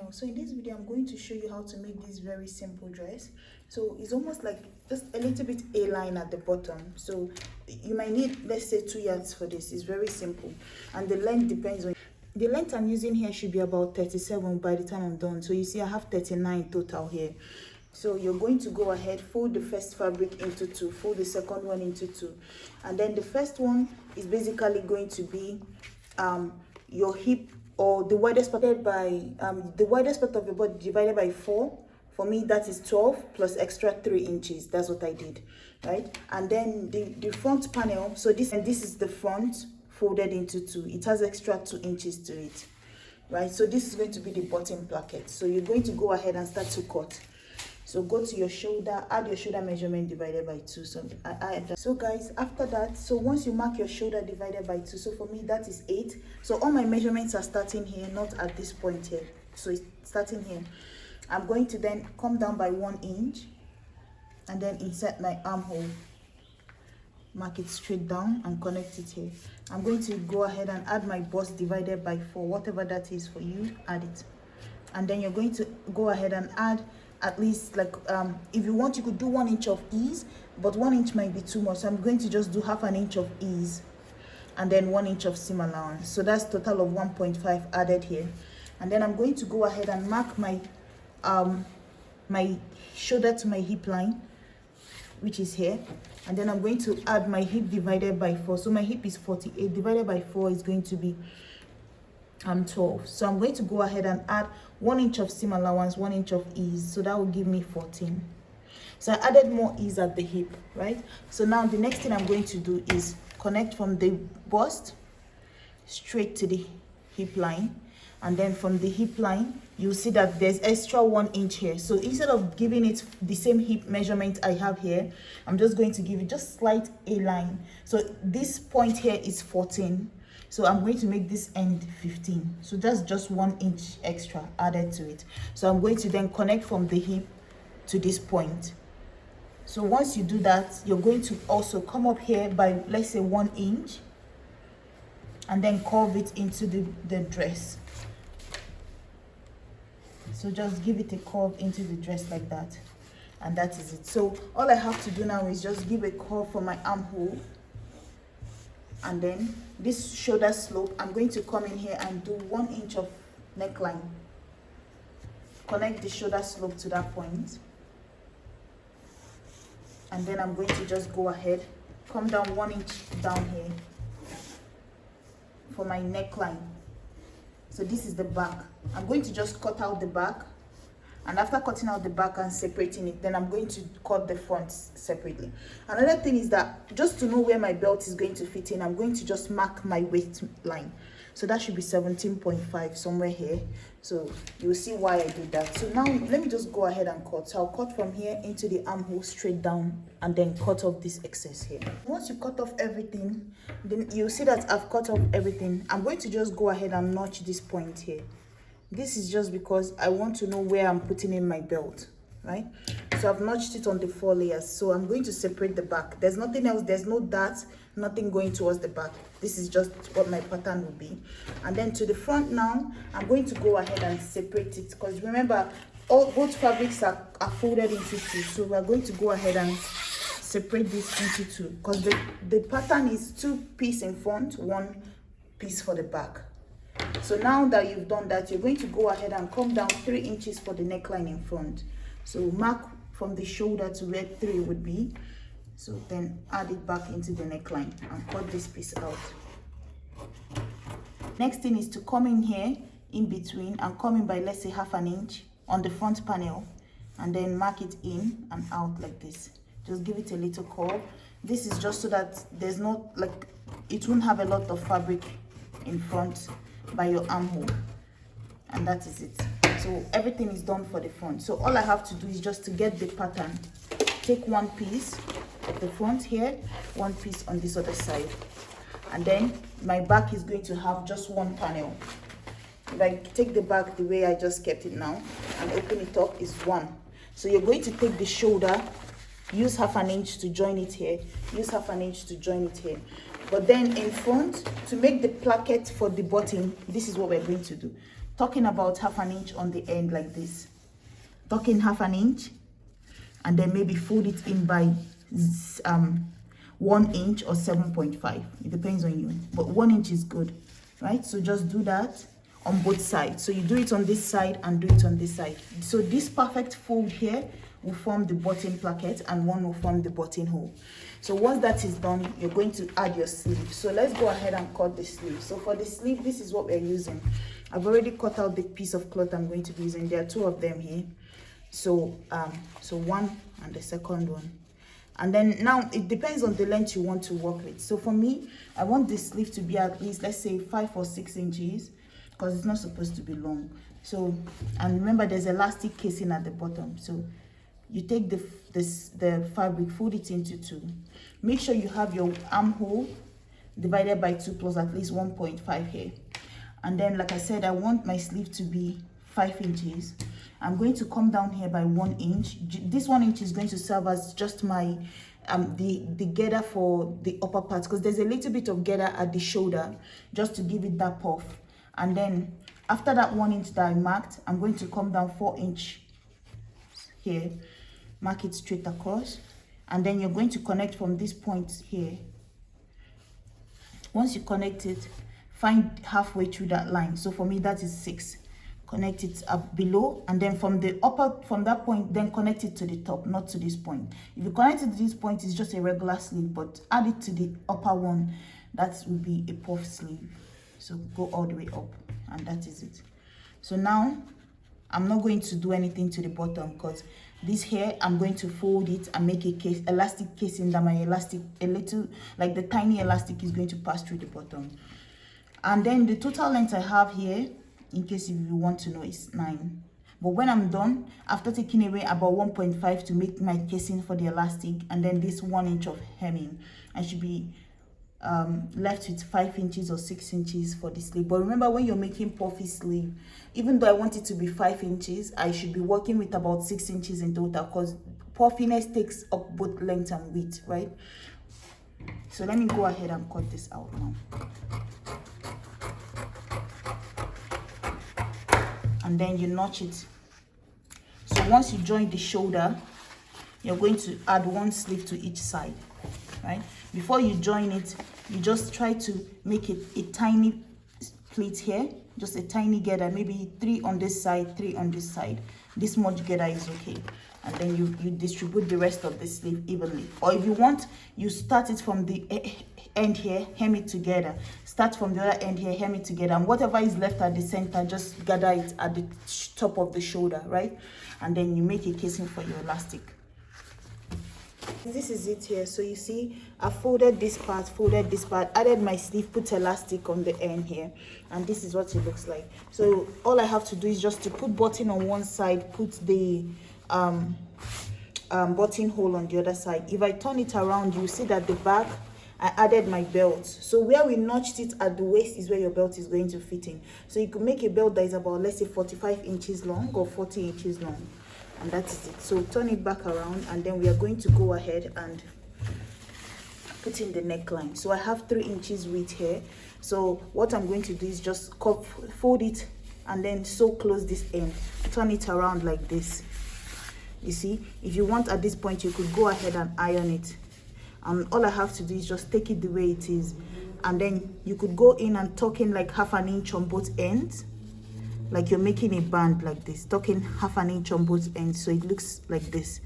channel. So in this video I'm going to show you how to make this very simple dress. So it's almost like just a little bit A-line at the bottom, so you might need, let's say, 2 yards for this. It's very simple, and the length depends on the length I'm using here. Should be about 37 by the time I'm done. So you see I have 39 total here. So you're going to go ahead, fold the first fabric into 2, fold the second one into 2, and then the first one is basically going to be your hip, or the widest part by the widest part of your body divided by 4. For me, that is 12 plus extra 3 inches. That's what I did, right? And then the front panel, so this is the front folded into 2. It has extra 2 inches to it, right? So this is going to be the bottom placket. So you're going to go ahead and start to cut. So go to your shoulder, add your shoulder measurement divided by 2. So I add that. So guys, after that, so once you mark your shoulder divided by 2, so for me that is 8. So all my measurements are starting here, not at this point here. So it's starting here. I'm going to then come down by 1 inch and then insert my armhole. Mark it straight down and connect it here. I'm going to go ahead and add my bust divided by 4, whatever that is for you, add it. And then you're going to go ahead and add at least, like, if you want, you could do 1 inch of ease, but 1 inch might be too much. So I'm going to just do half an inch of ease and then 1 inch of seam allowance. So that's total of 1.5 added here. And then I'm going to go ahead and mark my my shoulder to my hip line, which is here. And then I'm going to add my hip divided by 4. So my hip is 48, divided by 4 is going to be 12. So I'm going to go ahead and add 1 inch of seam allowance, 1 inch of ease, so that will give me 14. So I added more ease at the hip, right? So now the next thing I'm going to do is connect from the bust straight to the hip line, and then from the hip line you'll see that there's extra 1 inch here. So instead of giving it the same hip measurement I have here, I'm just going to give it just slight A line. So this point here is 14. So I'm going to make this end 15. So that's just 1 inch extra added to it. So I'm going to then connect from the hip to this point. So once you do that, you're going to also come up here by, let's say, 1 inch, and then curve it into the dress. So just give it a curve into the dress like that, and that is it. So all I have to do now is just give a curve for my armhole, and then this shoulder slope, I'm going to come in here and do 1 inch of neckline. Connect the shoulder slope to that point, and then I'm going to just go ahead, come down 1 inch down here for my neckline. So this is the back. I'm going to just cut out the back, and after cutting out the back and separating it, then I'm going to cut the front separately. Another thing is that just to know where my belt is going to fit in, I'm going to just mark my waist line. So that should be 17.5 somewhere here. So you'll see why I did that. So now let me just go ahead and cut. So I'll cut from here into the armhole straight down, and then cut off this excess here. Once you cut off everything, then you'll see that I've cut off everything. I'm going to just go ahead and notch this point here. This is just because I want to know where I'm putting in my belt, right? So I've notched it on the 4 layers. So I'm going to separate the back. There's nothing else, there's no dart, nothing going towards the back. This is just what my pattern will be. And then to the front now, I'm going to go ahead and separate it, because remember, both fabrics are folded into 2. So we're going to go ahead and separate this into 2, because the pattern is 2 pieces in front, 1 piece for the back. So now that you've done that, you're going to go ahead and come down 3 inches for the neckline in front. So mark from the shoulder to where 3 would be. So then add it back into the neckline and cut this piece out. Next thing is to come in here in between and come in by, let's say, half an inch on the front panel, and then mark it in and out like this. Just give it a little curve. This is just so that there's no, like, it won't have a lot of fabric in front by your armhole, and that is it. So everything is done for the front. So all I have to do is just to get the pattern, take 1 piece at the front here, 1 piece on this other side, and then my back is going to have just 1 panel. If I take the back the way I just kept it now and open it up, is 1. So you're going to take the shoulder, use half an inch to join it here, use half an inch to join it here. But then in front, to make the placket for the bottom, this is what we're going to do. tucking about half an inch on the end like this, tucking half an inch, and then maybe fold it in by 1 inch or 7.5. It depends on you, but 1 inch is good, right? So just do that on both sides. So you do it on this side and do it on this side. So this perfect fold here will form the button placket, and one will form the buttonhole. So once that is done, you're going to add your sleeve. So let's go ahead and cut the sleeve. So for the sleeve, this is what we're using. I've already cut out the piece of cloth I'm going to be using. There are 2 of them here. So so one and the second one. And then now it depends on the length you want to work with. So for me, I want the sleeve to be at least, let's say 5 or 6 inches, because it's not supposed to be long. So, and remember there's elastic casing at the bottom. So you take the fabric, fold it into 2. Make sure you have your armhole divided by 2 plus at least 1.5 here. And then, like I said, I want my sleeve to be 5 inches. I'm going to come down here by 1 inch. This 1 inch is going to serve as just my the girder for the upper part, because there's a little bit of girder at the shoulder just to give it that puff. And then after that 1 inch that I marked, I'm going to come down 4 inch here, mark it straight across, and then you're going to connect from this point here. Once you connect it, find halfway through that line. So for me that is 6. Connect it up below, and then from that point, then connect it to the top, not to this point. If you connect it to this point, it's just a regular sleeve, but add it to the upper one, that will be a puff sleeve. So go all the way up, and that is it. So now I'm not going to do anything to the bottom, because this here I'm going to fold it and make a elastic casing that my elastic, a little like the tiny elastic, is going to pass through the bottom. And then the total length I have here, in case if you want to know, is 9. But when I'm done, after taking away about 1.5 to make my casing for the elastic, and then this 1 inch of hemming, I should be left with 5 inches or 6 inches for the sleeve. But remember, when you're making puffy sleeve, even though I want it to be 5 inches, I should be working with about 6 inches in total, because puffiness takes up both length and width, right? So let me go ahead and cut this out now. And then you notch it. So once you join the shoulder, you're going to add 1 sleeve to each side, right? Before you join it, you just try to make it a tiny pleat here, just a tiny girder, maybe 3 on this side, 3 on this side. This much girder is okay. And then you distribute the rest of the sleeve evenly. Or if you want, you start it from the end here, hem it together. Start from the other end here, hem it together. And whatever is left at the center, just gather it at the top of the shoulder, right? And then you make a casing for your elastic. This is it here. So you see, I folded this part, added my sleeve, put elastic on the end here, and this is what it looks like. So all I have to do is just to put button on one side, put the buttonhole on the other side. If I turn it around, you see that the back, I added my belt. So where we notched it at the waist is where your belt is going to fit in. So you could make a belt that is about, let's say, 45 inches long or 40 inches long. And that is it. So turn it back around, and then we are going to go ahead and put in the neckline. So I have 3 inches width here. So what I'm going to do is just fold it and then sew close this end. Turn it around like this. You see, if you want at this point, you could go ahead and iron it. And all I have to do is just take it the way it is. And then you could go in and tuck in like half an inch on both ends. Like you're making a band like this, tucking half an inch on both ends, so it looks like this,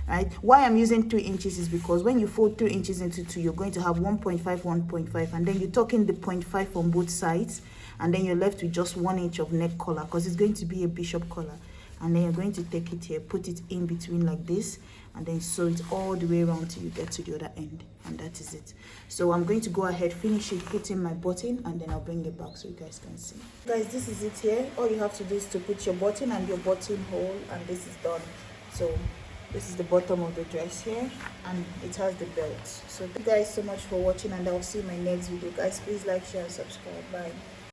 right? Why I'm using 3 inches is because when you fold 3 inches into 2, you're going to have 1.5, 1.5, and then you tuck in the 0.5 on both sides, and then you're left with just 1 inch of neck collar, because it's going to be a bishop collar. And then you're going to take it here, put it in between like this, and then sew it all the way around till you get to the other end, and that is it. So I'm going to go ahead, finish it, put in my button, and then I'll bring it back so you guys can see. Guys, this is it here. All you have to do is to put your button and your buttonhole, and this is done. So this is the bottom of the dress here, and it has the belt. So thank you guys so much for watching, and I'll see you in my next video. Guys, please like, share, and subscribe. Bye.